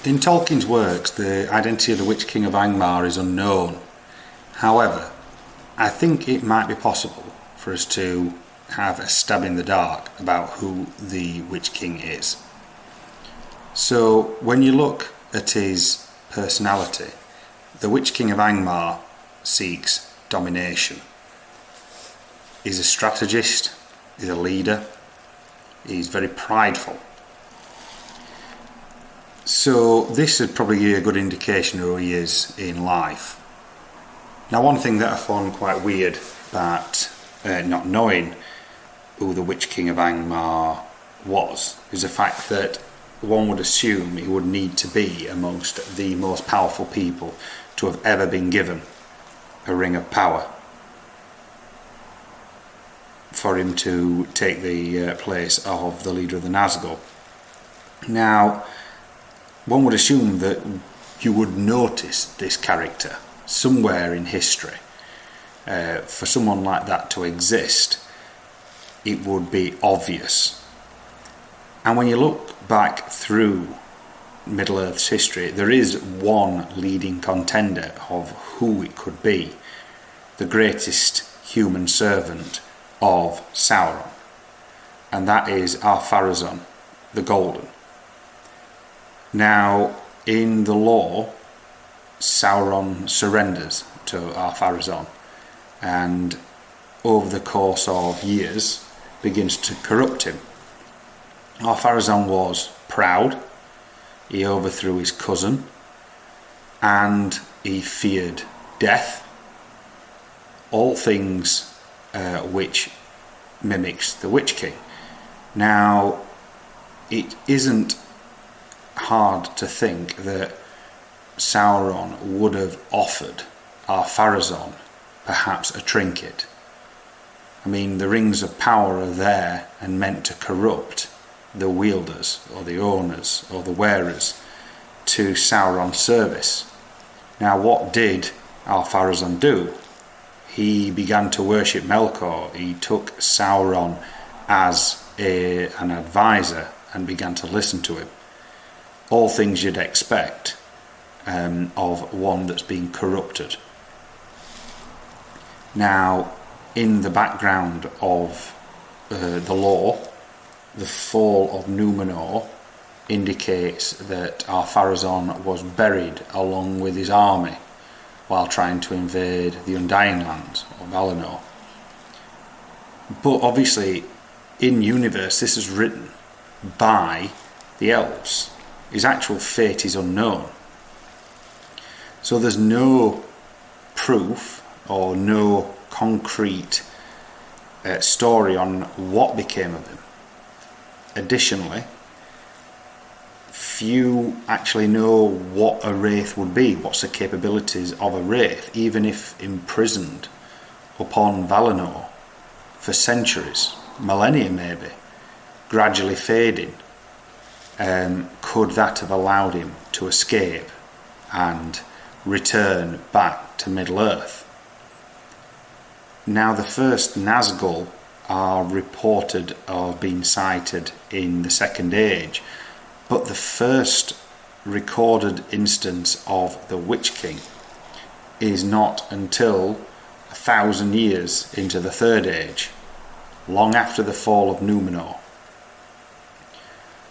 In Tolkien's works, the identity of the Witch-king of Angmar is unknown. However, I think it might be possible for us to have a stab in the dark about who the Witch-king is. So, when you look at his personality, the Witch-king of Angmar seeks domination. He's a strategist, he's a leader, he's very prideful. So this would probably be a good indication of who he is in life. Now, one thing that I found quite weird about not knowing who the Witch-king of Angmar was is the fact that one would assume he would need to be amongst the most powerful people to have ever been given a ring of power for him to take the place of the leader of the Nazgul. Now, one would assume that you would notice this character somewhere in history. For someone like that to exist, it would be obvious. And when you look back through Middle-earth's history, there is one leading contender of who it could be, the greatest human servant of Sauron, and that is Ar-Pharazôn the Golden. Now, in the lore, Sauron surrenders to Ar-Pharazôn and over the course of years begins to corrupt him. Ar-Pharazôn was proud, he overthrew his cousin, and he feared death, all things which mimics the Witch King. Now, it isn't hard to think that Sauron would have offered Ar-Pharazôn perhaps a trinket. I mean, the rings of power are there and meant to corrupt the wielders or the owners or the wearers to Sauron's service. Now, what did Ar-Pharazôn do? He began to worship Melkor. He took Sauron as an advisor and began to listen to him. All things you'd expect of one that's been corrupted. Now, in the background of the lore, the fall of Númenor indicates that Ar-Pharazôn was buried along with his army while trying to invade the Undying Lands, or Valinor. But obviously, in universe, this is written by the elves. His actual fate is unknown. So there's no proof or no concrete story on what became of him. Additionally, few actually know what a wraith would be, what's the capabilities of a wraith, even if imprisoned upon Valinor for centuries, millennia maybe, gradually fading. Could that have allowed him to escape and return back to Middle-earth? Now, the first Nazgul are reported of being sighted in the Second Age, but the first recorded instance of the Witch King is not until 1,000 years into the Third Age, long after the fall of Númenor.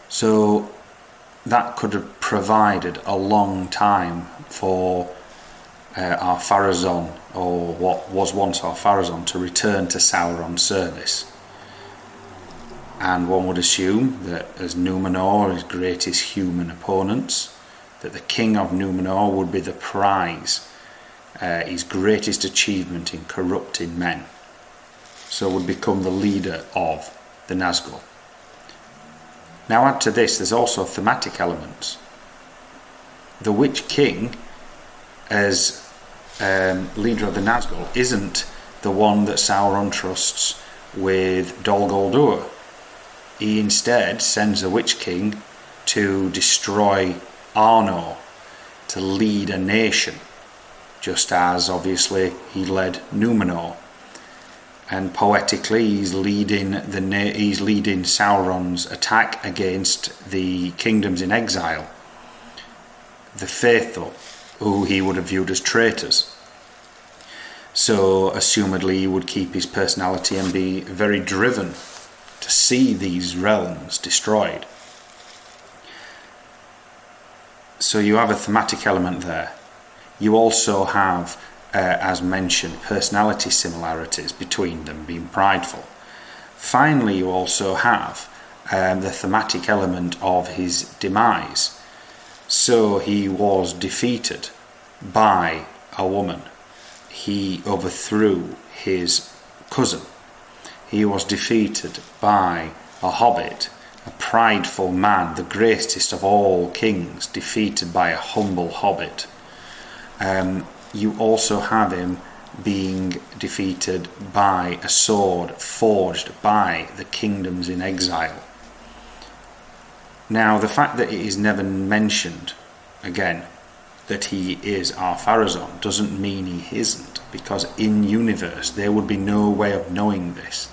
So that could have provided a long time for Ar-Pharazôn, or what was once Ar-Pharazôn, to return to Sauron's service. And one would assume that as Númenor, his greatest human opponents, that the king of Númenor would be the prize, his greatest achievement in corrupting men. So would become the leader of the Nazgul. Now, add to this, there's also thematic elements. The Witch King, as leader of the Nazgul, isn't the one that Sauron trusts with Dol Guldur. He instead sends the Witch King to destroy Arnor, to lead a nation, just as obviously he led Númenor. And poetically, he's leading Sauron's attack against the kingdoms in exile. the faithful, who he would have viewed as traitors. So assumedly he would keep his personality and be very driven to see these realms destroyed. So you have a thematic element there. You also have, as mentioned, personality similarities between them, being prideful. Finally, you also have the thematic element of his demise. So he was defeated by a woman. He overthrew his cousin. He was defeated by a hobbit, a prideful man, the greatest of all kings, defeated by a humble hobbit. You also have him being defeated by a sword forged by the kingdoms in exile. Now, the fact that it is never mentioned, again, that he is Ar-Pharazôn doesn't mean he isn't, because in universe there would be no way of knowing this.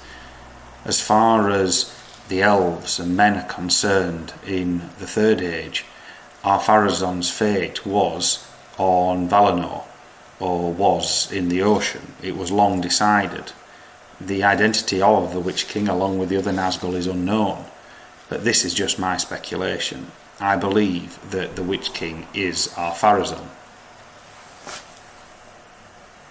As far as the elves and men are concerned in the Third Age, Ar-Pharazôn's fate was on Valinor, or was in the ocean. It was long decided. The identity of the Witch-king, along with the other Nazgul, is unknown, but this is just my speculation. I believe that the Witch-king is Ar-Pharazôn.